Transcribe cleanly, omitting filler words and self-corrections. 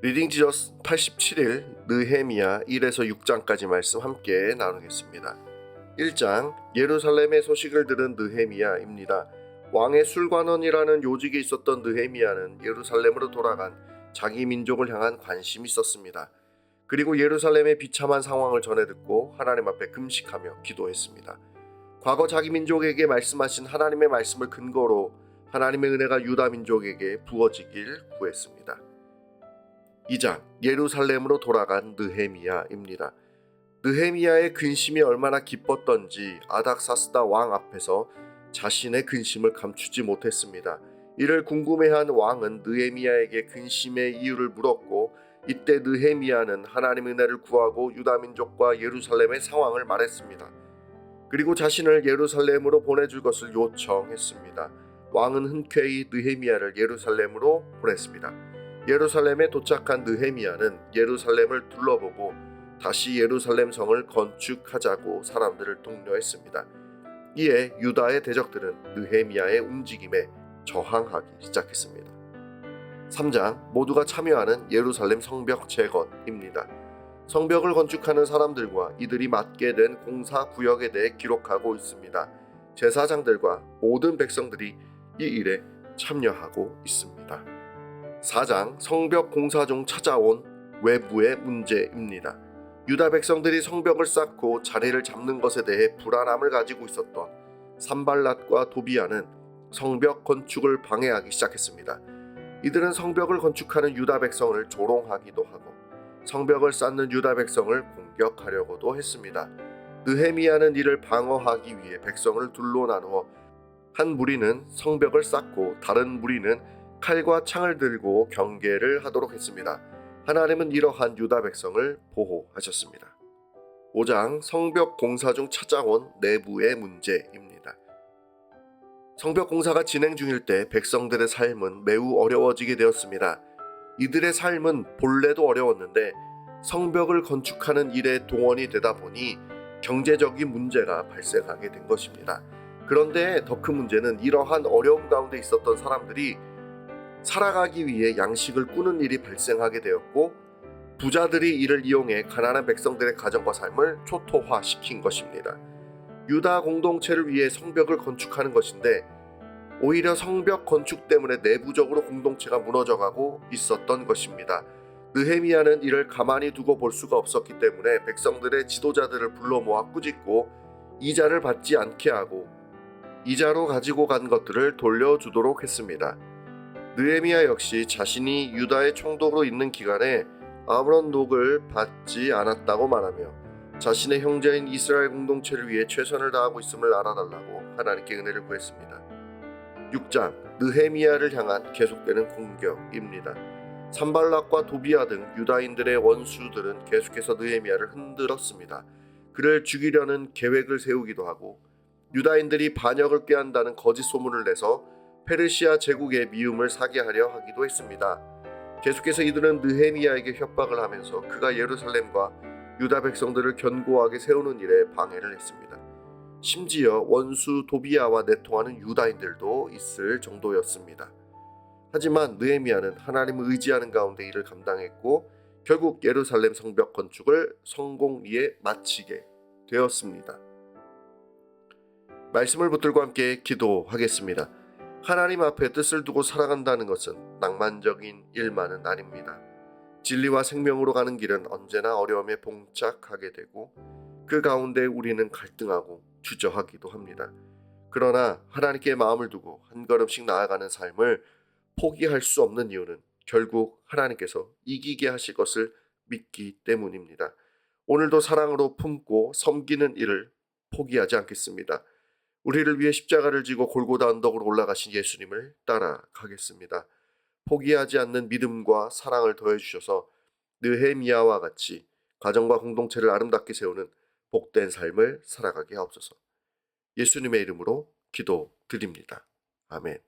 리딩 지저스 87일 느헤미야 1에서 6장까지 말씀 함께 나누겠습니다. 1장 예루살렘의 소식을 들은 느헤미야입니다. 왕의 술관원이라는 요직에 있었던 느헤미야는 예루살렘으로 돌아간 자기 민족을 향한 관심이 있었습니다. 그리고 예루살렘의 비참한 상황을 전해 듣고 하나님 앞에 금식하며 기도했습니다. 과거 자기 민족에게 말씀하신 하나님의 말씀을 근거로 하나님의 은혜가 유다 민족에게 부어지길 구했습니다. 2장 예루살렘으로 돌아간 느헤미야입니다. 느헤미야의 근심이 얼마나 기뻤던지 아닥사스다 왕 앞에서 자신의 근심을 감추지 못했습니다. 이를 궁금해한 왕은 느헤미야에게 근심의 이유를 물었고, 이때 느헤미야는 하나님의 은혜를 구하고 유다 민족과 예루살렘의 상황을 말했습니다. 그리고 자신을 예루살렘으로 보내줄 것을 요청했습니다. 왕은 흔쾌히 느헤미야를 예루살렘으로 보냈습니다. 예루살렘에 도착한 느헤미야는 예루살렘을 둘러보고 다시 예루살렘 성을 건축하자고 사람들을 독려했습니다. 이에 유다의 대적들은 느헤미야의 움직임에 저항하기 시작했습니다. 3장 모두가 참여하는 예루살렘 성벽 재건입니다. 성벽을 건축하는 사람들과 이들이 맡게 된 공사 구역에 대해 기록하고 있습니다. 제사장들과 모든 백성들이 이 일에 참여하고 있습니다. 4장 성벽 공사 중 찾아온 외부의 문제입니다. 유다 백성들이 성벽을 쌓고 자리를 잡는 것에 대해 불안함을 가지고 있었던 산발랏과 도비아는 성벽 건축을 방해하기 시작했습니다. 이들은 성벽을 건축하는 유다 백성을 조롱하기도 하고 성벽을 쌓는 유다 백성을 공격하려고도 했습니다. 느헤미야는 이를 방어하기 위해 백성을 둘로 나누어 한 무리는 성벽을 쌓고 다른 무리는 칼과 창을 들고 경계를 하도록 했습니다. 하나님은 이러한 유다 백성을 보호하셨습니다. 5장 성벽 공사 중 찾아온 내부의 문제입니다. 성벽 공사가 진행 중일 때 백성들의 삶은 매우 어려워지게 되었습니다. 이들의 삶은 본래도 어려웠는데 성벽을 건축하는 일에 동원이 되다 보니 경제적인 문제가 발생하게 된 것입니다. 그런데 더 큰 문제는 이러한 어려움 가운데 있었던 사람들이 살아가기 위해 양식을 꾸는 일이 발생하게 되었고, 부자들이 이를 이용해 가난한 백성들의 가정과 삶을 초토화시킨 것입니다. 유다 공동체를 위해 성벽을 건축하는 것인데 오히려 성벽 건축 때문에 내부적으로 공동체가 무너져가고 있었던 것입니다. 느헤미야는 이를 가만히 두고 볼 수가 없었기 때문에 백성들의 지도자들을 불러 모아 꾸짖고 이자를 받지 않게 하고 이자로 가지고 간 것들을 돌려주도록 했습니다. 느헤미야 역시 자신이 유다의 총독으로 있는 기간에 아무런 녹을 받지 않았다고 말하며 자신의 형제인 이스라엘 공동체를 위해 최선을 다하고 있음을 알아달라고 하나님께 은혜를 구했습니다. 6장 느헤미야를 향한 계속되는 공격입니다. 산발랏과 도비아 등 유다인들의 원수들은 계속해서 느헤미야를 흔들었습니다. 그를 죽이려는 계획을 세우기도 하고 유다인들이 반역을 꾀한다는 거짓 소문을 내서 페르시아 제국의 미움을 사게 하려 하기도 했습니다. 계속해서 이들은 느헤미야에게 협박을 하면서 그가 예루살렘과 유다 백성들을 견고하게 세우는 일에 방해를 했습니다. 심지어 원수 도비아와 내통하는 유다인들도 있을 정도였습니다. 하지만 느헤미야는 하나님을 의지하는 가운데 일을 감당했고 결국 예루살렘 성벽 건축을 성공리에 마치게 되었습니다. 말씀을 붙들고 함께 기도하겠습니다. 하나님 앞에 뜻을 두고 살아간다는 것은 낭만적인 일만은 아닙니다. 진리와 생명으로 가는 길은 언제나 어려움에 봉착하게 되고 그 가운데 우리는 갈등하고 주저하기도 합니다. 그러나 하나님께 마음을 두고 한 걸음씩 나아가는 삶을 포기할 수 없는 이유는 결국 하나님께서 이기게 하실 것을 믿기 때문입니다. 오늘도 사랑으로 품고 섬기는 일을 포기하지 않겠습니다. 우리를 위해 십자가를 지고 골고다 언덕으로 올라가신 예수님을 따라가겠습니다. 포기하지 않는 믿음과 사랑을 더해 주셔서 느헤미야와 같이 가정과 공동체를 아름답게 세우는 복된 삶을 살아가게 하옵소서. 예수님의 이름으로 기도드립니다. 아멘.